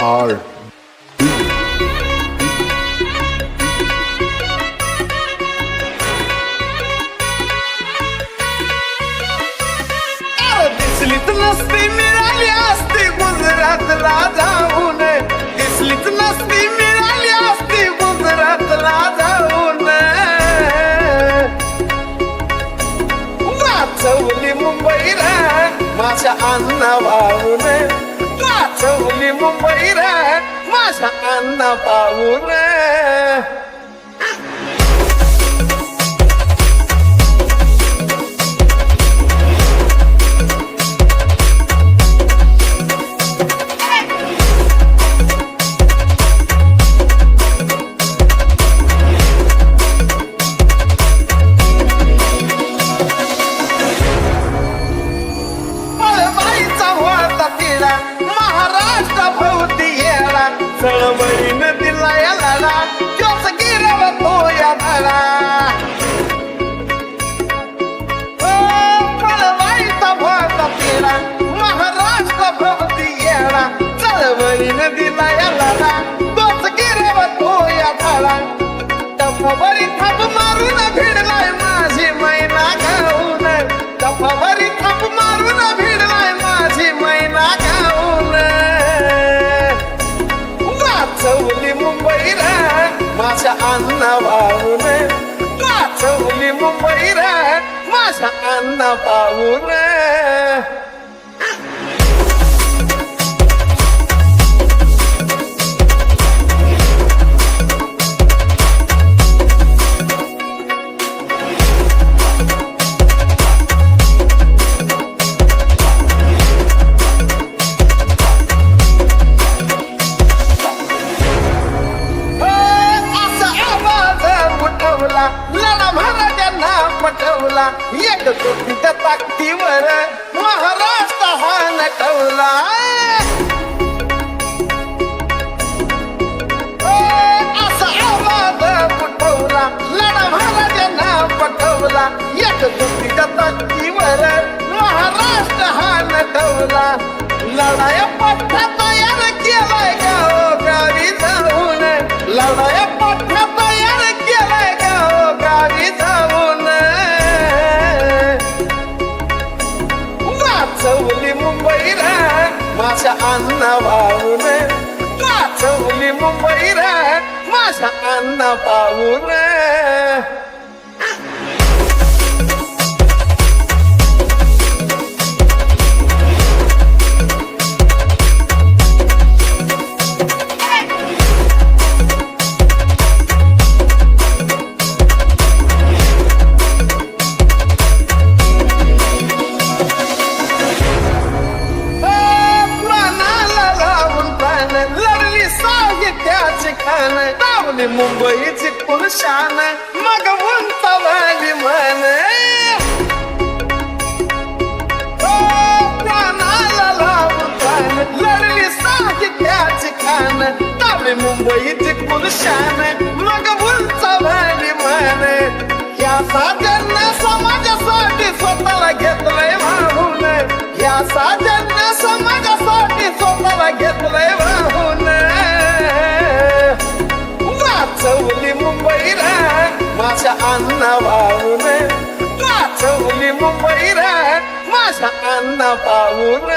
R. दिसलीत नसती मिळाली असती गुजरातला जाऊन, दिसलीत नसती मिळाली असती गुजरातला जाऊन, वाचवली मुंबई रे माझ्या अण्णा भाऊन, वाचवली मुंबई रे माझ्या अण्णा भाऊन. महाराष्ट्र भोवती येळा चळवळीनं दिला या लढा, तोच गिरवतो या धडा. पळवायचा भोवता तिला महाराष्ट्र भोवती येळा चळवळीनं दिला या लढा, तोच गिरवतो या धडा. टप्पावरी थाप मारून भिडलाय माझी मैना गाऊन, टप्पावरी थाप मारून भिडलाय माझी मैना गाऊन, वाचवली मुंबई रे माझ्या अण्णा भाऊन, वाचवली मुंबई रे माझ्या अण्णा भाऊन. लढा महाराजांना पटवला, एक कोटीच्या ताकदीवर महाराष्ट्र हा नटवला. असा आवाज उठवला, लढा महाराजांना पटवला, एक कोटीच्या ताकदीवर महाराष्ट्र हा नटवला. लढाया पठ्ठा तयार केलाय गावोगावी जाऊन, लढाया पठ्ठा तयार केलाय गावोगावी जाऊन, वाचवली मुंबई रे माझ्या अण्णा भाऊन, वाचवली मुंबई रे माझ्या अण्णा भाऊन. दावली मुंबईची पुरुषान मग उंचावली मन, प्राणाला लावून पान लढली साहित्याची खान. दावली मुंबईची पुरुषान मग उंचावली मन, या साधन समाजासाठी स्वतःला घेतलंय वाहून, या साधन समाजासाठी स्वतःला घेतलंय वाहून, वाचवली मुंबई रे माझ्या अण्णा भाऊन, वाचवली मुंबई रे माझ्या अण्णा भाऊन.